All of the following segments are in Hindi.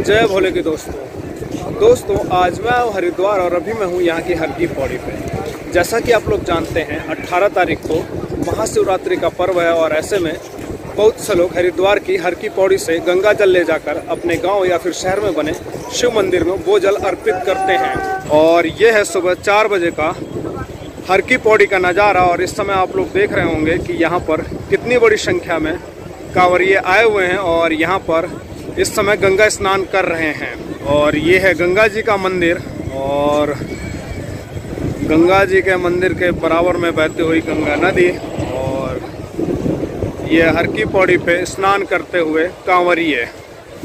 जय भोले के दोस्तों आज मैं हूँ हरिद्वार और अभी मैं हूँ यहाँ की हर की पौड़ी पे। जैसा कि आप लोग जानते हैं 18 तारीख को महाशिवरात्रि का पर्व है और ऐसे में बहुत से लोग हरिद्वार की हर की पौड़ी से गंगा जल ले जाकर अपने गांव या फिर शहर में बने शिव मंदिर में वो जल अर्पित करते हैं। और ये है सुबह 4 बजे का हर की पौड़ी का नज़ारा। और इस समय आप लोग देख रहे होंगे कि यहाँ पर कितनी बड़ी संख्या में कांवरिये आए हुए हैं और यहाँ पर इस समय गंगा स्नान कर रहे हैं। और ये है गंगा जी का मंदिर और गंगा जी के मंदिर के बराबर में बहती हुई गंगा नदी और ये हर की पौड़ी पे स्नान करते हुए कांवरिये।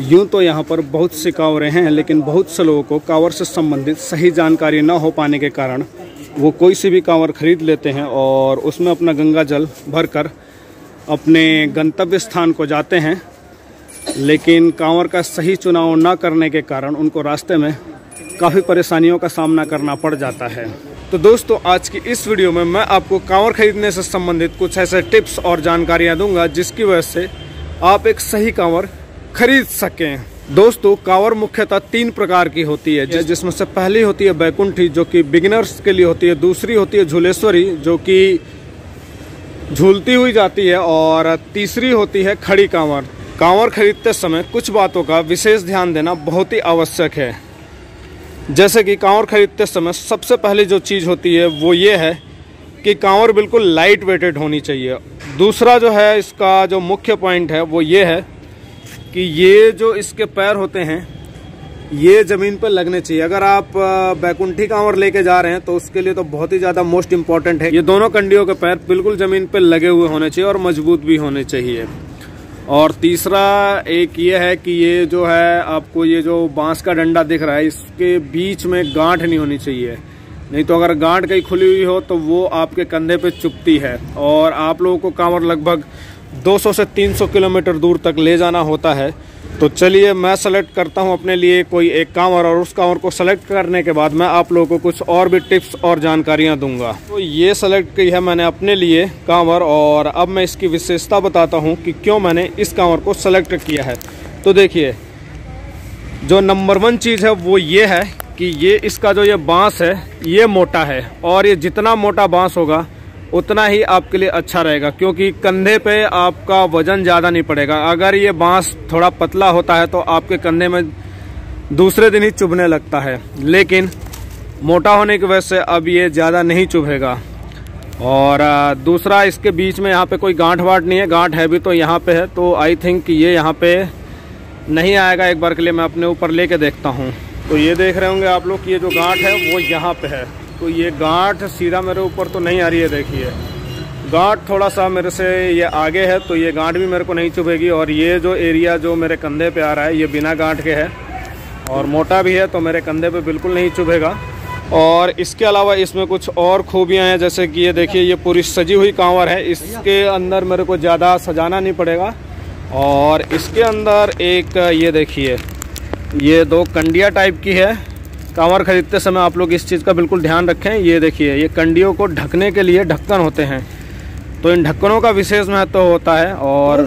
यूं तो यहाँ पर बहुत से कांवरे हैं, लेकिन बहुत से लोगों को कांवर से संबंधित सही जानकारी न हो पाने के कारण वो कोई सी भी कांवर खरीद लेते हैं और उसमें अपना गंगा जल भरकर अपने गंतव्य स्थान को जाते हैं। लेकिन कांवर का सही चुनाव न करने के कारण उनको रास्ते में काफ़ी परेशानियों का सामना करना पड़ जाता है। तो दोस्तों आज की इस वीडियो में मैं आपको कांवर खरीदने से संबंधित कुछ ऐसे टिप्स और जानकारियां दूंगा जिसकी वजह से आप एक सही कांवर खरीद सकें। दोस्तों कांवर मुख्यतः 3 प्रकार की होती है, जिसमें से पहली होती है बैकुंठी जो कि बिगिनर्स के लिए होती है, दूसरी होती है झूलेश्वरी जो कि झूलती हुई जाती है और तीसरी होती है खड़ी कांवर। कांवर खरीदते समय कुछ बातों का विशेष ध्यान देना बहुत ही आवश्यक है। जैसे कि कांवर खरीदते समय सबसे पहले जो चीज़ होती है वो ये है कि कांवर बिल्कुल लाइट वेटेड होनी चाहिए। दूसरा जो है इसका जो मुख्य पॉइंट है वो ये है कि ये जो इसके पैर होते हैं ये ज़मीन पर लगने चाहिए। अगर आप बैकुंठी कांवर लेके जा रहे हैं तो उसके लिए तो बहुत ही ज़्यादा मोस्ट इम्पॉर्टेंट है, ये दोनों कंडियों के पैर बिल्कुल ज़मीन पर लगे हुए होने चाहिए और मजबूत भी होने चाहिए। और तीसरा एक ये है कि ये जो है आपको ये जो बांस का डंडा दिख रहा है इसके बीच में गांठ नहीं होनी चाहिए, नहीं तो अगर गांठ कहीं खुली हुई हो तो वो आपके कंधे पे चुभती है और आप लोगों को कांवर लगभग 200 से 300 किलोमीटर दूर तक ले जाना होता है। तो चलिए मैं सेलेक्ट करता हूं अपने लिए कोई एक कांवर और उस कांवर को सेलेक्ट करने के बाद मैं आप लोगों को कुछ और भी टिप्स और जानकारियां दूंगा। तो ये सेलेक्ट की है मैंने अपने लिए कांवर और अब मैं इसकी विशेषता बताता हूं कि क्यों मैंने इस कांवर को सेलेक्ट किया है। तो देखिए जो नंबर 1 चीज़ है वो ये है कि ये इसका जो ये बाँस है ये मोटा है और ये जितना मोटा बाँस होगा उतना ही आपके लिए अच्छा रहेगा, क्योंकि कंधे पे आपका वजन ज़्यादा नहीं पड़ेगा। अगर ये बांस थोड़ा पतला होता है तो आपके कंधे में दूसरे दिन ही चुभने लगता है, लेकिन मोटा होने की वजह से अब ये ज़्यादा नहीं चुभेगा। और दूसरा इसके बीच में यहाँ पे कोई गांठ वाट नहीं है, गांठ है भी तो यहाँ पे है, तो आई थिंक ये यहाँ पे नहीं आएगा। एक बार के लिए मैं अपने ऊपर लेके देखता हूँ। तो ये देख रहे होंगे आप लोग कि ये जो गांठ है वो यहाँ पे है, तो ये गांठ सीधा मेरे ऊपर तो नहीं आ रही है। देखिए गांठ थोड़ा सा मेरे से ये आगे है तो ये गांठ भी मेरे को नहीं चुभेगी। और ये जो एरिया जो मेरे कंधे पे आ रहा है ये बिना गांठ के है और मोटा भी है तो मेरे कंधे पे बिल्कुल नहीं चुभेगा। और इसके अलावा इसमें कुछ और खूबियाँ हैं, जैसे कि ये देखिए ये पूरी सजी हुई कांवर है, इसके अंदर मेरे को ज़्यादा सजाना नहीं पड़ेगा। और इसके अंदर एक ये देखिए ये 2 कंडिया टाइप की है। कांवर खरीदते समय आप लोग इस चीज़ का बिल्कुल ध्यान रखें। ये देखिए ये कंडियों को ढकने के लिए ढक्कन होते हैं, तो इन ढक्कनों का विशेष महत्व होता है। और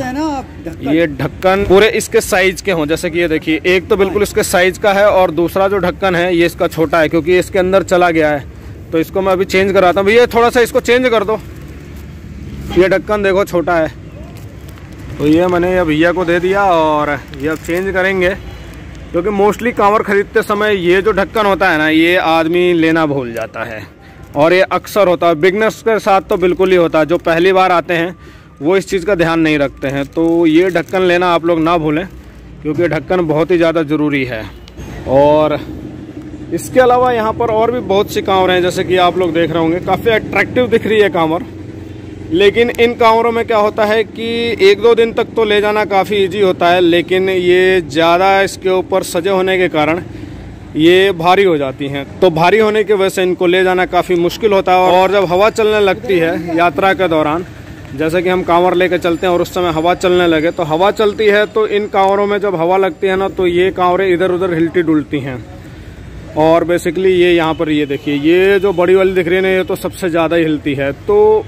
ये ढक्कन पूरे इसके साइज के हों, जैसे कि ये देखिए एक तो बिल्कुल इसके साइज का है और दूसरा जो ढक्कन है ये इसका छोटा है क्योंकि इसके अंदर चला गया है। तो इसको मैं अभी चेंज कराता हूँ। भैया थोड़ा सा इसको चेंज कर दो, ये ढक्कन देखो छोटा है। तो ये मैंने ये भैया को दे दिया और ये अब चेंज करेंगे, क्योंकि मोस्टली कांवर खरीदते समय ये जो ढक्कन होता है ना ये आदमी लेना भूल जाता है और ये अक्सर होता है। बिगनर्स के साथ तो बिल्कुल ही होता है, जो पहली बार आते हैं वो इस चीज़ का ध्यान नहीं रखते हैं। तो ये ढक्कन लेना आप लोग ना भूलें, क्योंकि ढक्कन बहुत ही ज़्यादा ज़रूरी है। और इसके अलावा यहाँ पर और भी बहुत सी कांवर हैं, जैसे कि आप लोग देख रहे होंगे काफ़ी अट्रैक्टिव दिख रही है कांवर। लेकिन इन कांवरों में क्या होता है कि 1-2 दिन तक तो ले जाना काफ़ी इजी होता है, लेकिन ये ज़्यादा इसके ऊपर सजे होने के कारण ये भारी हो जाती हैं। तो भारी होने की वजह से इनको ले जाना काफ़ी मुश्किल होता है। और जब हवा चलने लगती है यात्रा के दौरान, जैसे कि हम कांवर लेके चलते हैं और उस समय हवा चलने लगे, तो हवा चलती है तो इन कांवरों में जब हवा लगती है ना तो ये कांवरें इधर उधर हिलती डुलती हैं। और बेसिकली ये यहाँ पर ये देखिए ये जो बड़ी वाली दिख रही है ना ये तो सबसे ज़्यादा हिलती है। तो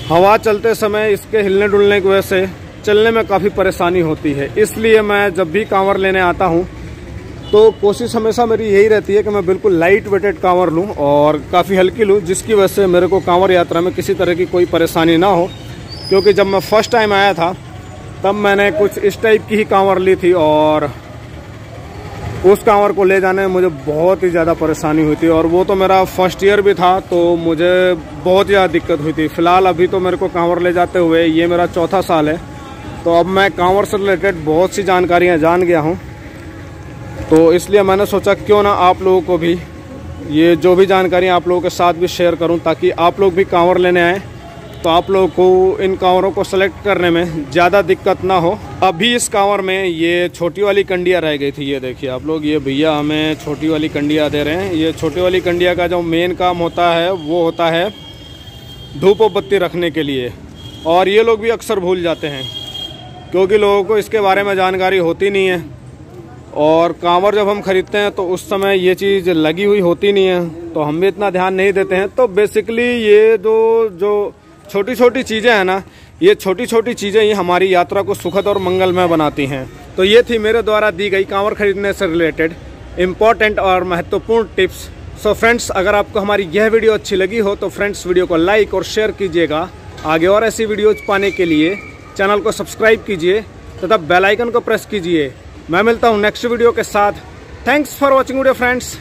हवा चलते समय इसके हिलने डुलने की वजह से चलने में काफ़ी परेशानी होती है। इसलिए मैं जब भी कांवर लेने आता हूँ तो कोशिश हमेशा मेरी यही रहती है कि मैं बिल्कुल लाइट वेटेड कांवर लूँ और काफ़ी हल्की लूँ, जिसकी वजह से मेरे को कांवर यात्रा में किसी तरह की कोई परेशानी ना हो। क्योंकि जब मैं फर्स्ट टाइम आया था तब मैंने कुछ इस टाइप की ही कांवर ली थी और उस कांवर को ले जाने में मुझे बहुत ही ज़्यादा परेशानी हुई थी, और वो तो मेरा फर्स्ट ईयर भी था, तो मुझे बहुत ज़्यादा दिक्कत हुई थी। फ़िलहाल अभी तो मेरे को कांवर ले जाते हुए ये मेरा चौथा साल है, तो अब मैं कांवर से रिलेटेड बहुत सी जानकारियाँ जान गया हूँ। तो इसलिए मैंने सोचा क्यों ना आप लोगों को भी ये जो भी जानकारी आप लोगों के साथ भी शेयर करूँ, ताकि आप लोग भी कांवर लेने आएँ तो आप लोगों को इन कांवरों को सेलेक्ट करने में ज़्यादा दिक्कत ना हो। अभी इस कांवर में ये छोटी वाली कंडिया रह गई थी, ये देखिए आप लोग, ये भैया हमें छोटी वाली कंडिया दे रहे हैं। ये छोटी वाली कंडिया का जो मेन काम होता है वो होता है धूप और बत्ती रखने के लिए, और ये लोग भी अक्सर भूल जाते हैं क्योंकि लोगों को इसके बारे में जानकारी होती नहीं है। और कांवर जब हम खरीदते हैं तो उस समय ये चीज़ लगी हुई होती नहीं है, तो हम भी इतना ध्यान नहीं देते हैं। तो बेसिकली ये जो छोटी छोटी चीज़ें हैं ना, ये छोटी छोटी चीज़ें ही हमारी यात्रा को सुखद और मंगलमय बनाती हैं। तो ये थी मेरे द्वारा दी गई कांवर खरीदने से रिलेटेड इम्पॉर्टेंट और महत्वपूर्ण टिप्स। सो फ्रेंड्स, अगर आपको हमारी यह वीडियो अच्छी लगी हो तो फ्रेंड्स वीडियो को लाइक और शेयर कीजिएगा। आगे और ऐसी वीडियोज पाने के लिए चैनल को सब्सक्राइब कीजिए तथा बेल आइकन को प्रेस कीजिए। मैं मिलता हूँ नेक्स्ट वीडियो के साथ। Thanks for watching video friends.